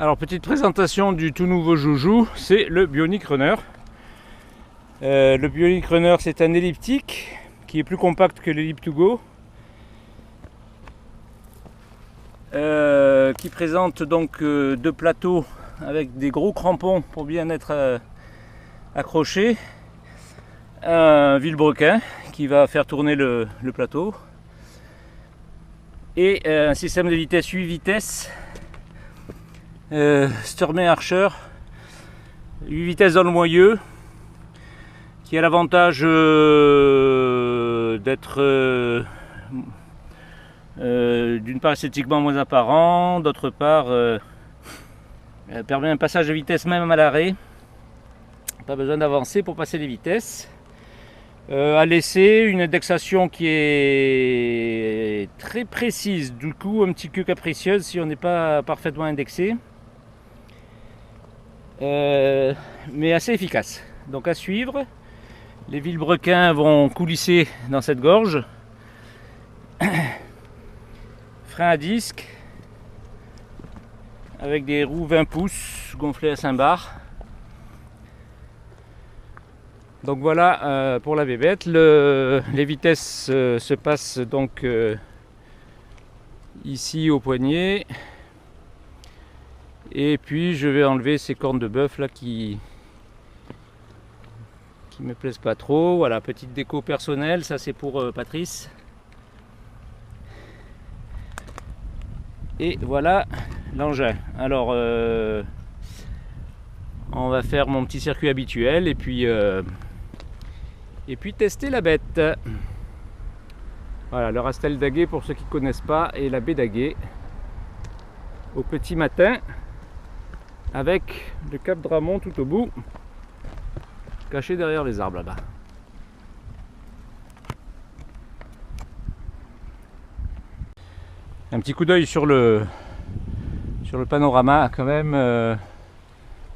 Alors, petite présentation du tout nouveau joujou, c'est le Bionic Runner. Le Bionic Runner, c'est un elliptique qui est plus compact que l'Ellip2Go, qui présente donc deux plateaux avec des gros crampons pour bien être accroché, un vilebrequin qui va faire tourner le plateau et un système de vitesse 8 vitesses Sturmey Archer 8 vitesses dans le moyeu, qui a l'avantage d'être d'une part esthétiquement moins apparent, d'autre part permet un passage de vitesse même à l'arrêt, pas besoin d'avancer pour passer les vitesses. À l'essai, une indexation qui est très précise, du coup un petit peu capricieuse si on n'est pas parfaitement indexé, mais assez efficace. Donc à suivre, les vilebrequins vont coulisser dans cette gorge. Frein à disque avec des roues 20 pouces gonflées à 5 bars. Donc voilà pour la bébête. Les vitesses se passent donc ici au poignet. Et puis je vais enlever ces cornes de bœuf là qui me plaisent pas trop. Voilà, petite déco personnelle, ça c'est pour Patrice. Et voilà l'engin. Alors on va faire mon petit circuit habituel et puis tester la bête. Voilà, le Rastel d'Aguet pour ceux qui ne connaissent pas, et la baie d'Aguet au petit matin avec le Cap Dramont tout au bout, caché derrière les arbres là-bas. Un petit coup d'œil sur le panorama quand même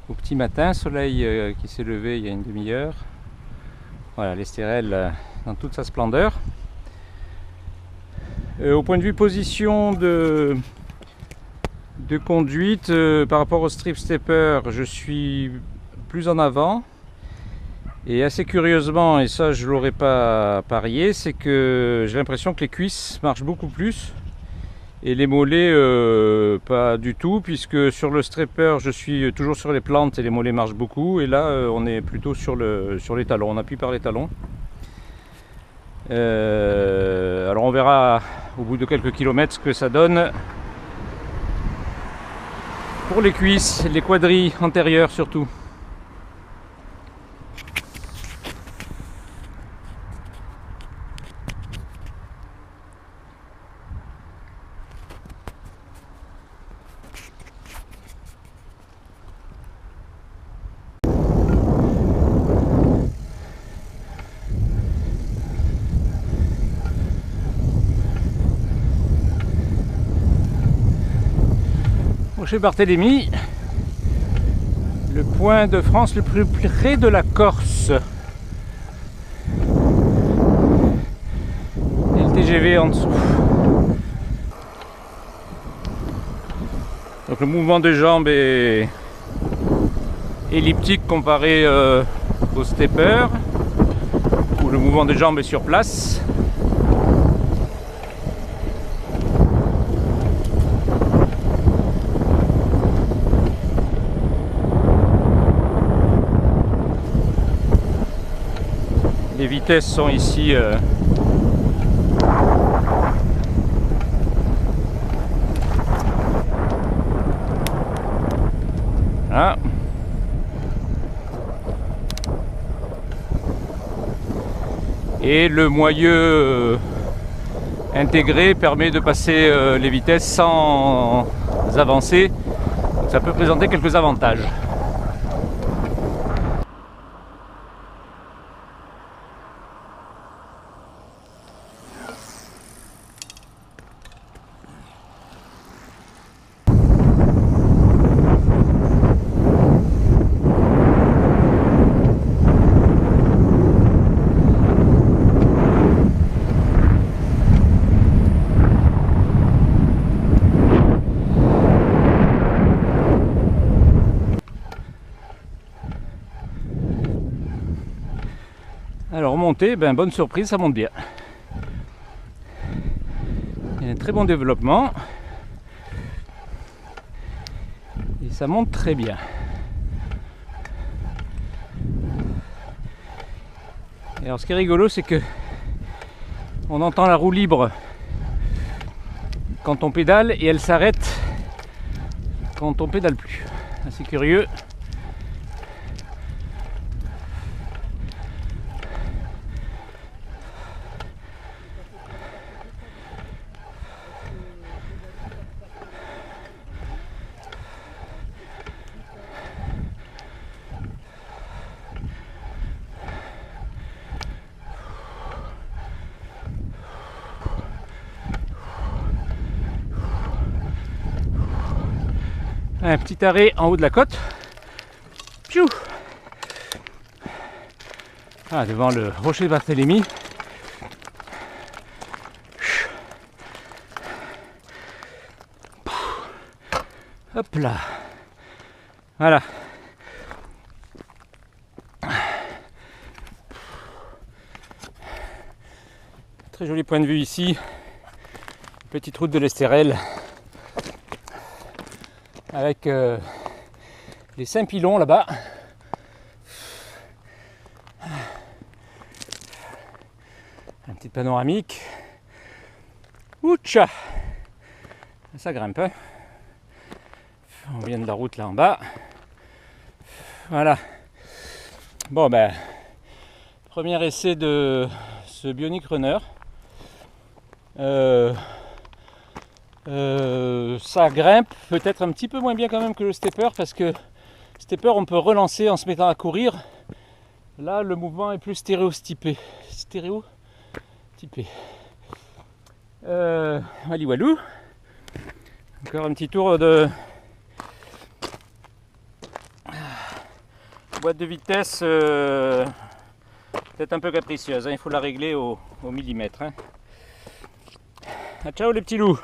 au petit matin, soleil qui s'est levé il y a une demi-heure. Voilà, l'Estérel dans toute sa splendeur. Au point de vue position de conduite, par rapport au strip stepper, je suis plus en avant. Et assez curieusement, et ça je l'aurais pas parié, c'est que j'ai l'impression que les cuisses marchent beaucoup plus. Et les mollets pas du tout, puisque sur le strapper je suis toujours sur les plantes et les mollets marchent beaucoup, et là on est plutôt sur les talons, on appuie par les talons. Alors on verra au bout de quelques kilomètres ce que ça donne pour les cuisses, les quadrilles antérieures surtout. Chez Barthélemy, le point de France le plus près de la Corse. Et le TGV en dessous. Donc le mouvement des jambes est elliptique comparé au stepper, où le mouvement des jambes est sur place. Les vitesses sont ici ah. Et le moyeu intégré permet de passer les vitesses sans avancer. Donc ça peut présenter quelques avantages. monter, bonne surprise, ça monte bien. Il y a un très bon développement. Et ça monte très bien. Et alors ce qui est rigolo, c'est que on entend la roue libre quand on pédale et elle s'arrête quand on pédale plus. Assez curieux. Un petit arrêt en haut de la côte. Piou. Ah, devant le rocher de Barthélemy. Hop là. Voilà. Très joli point de vue ici. Petite route de l'Estérel. Avec les 5 pylônes là-bas. Un petit panoramique. Oucha! Ça grimpe. Hein. On vient de la route là en bas. Voilà. Bon premier essai de ce Bionic Runner. Ça grimpe peut-être un petit peu moins bien quand même que le stepper, parce que stepper on peut relancer en se mettant à courir. Là le mouvement est plus stéréotypé. Wally Walou. Encore un petit tour de boîte de vitesse peut-être un peu capricieuse, hein. Il faut la régler au millimètre. Hein. Ah, ciao les petits loups.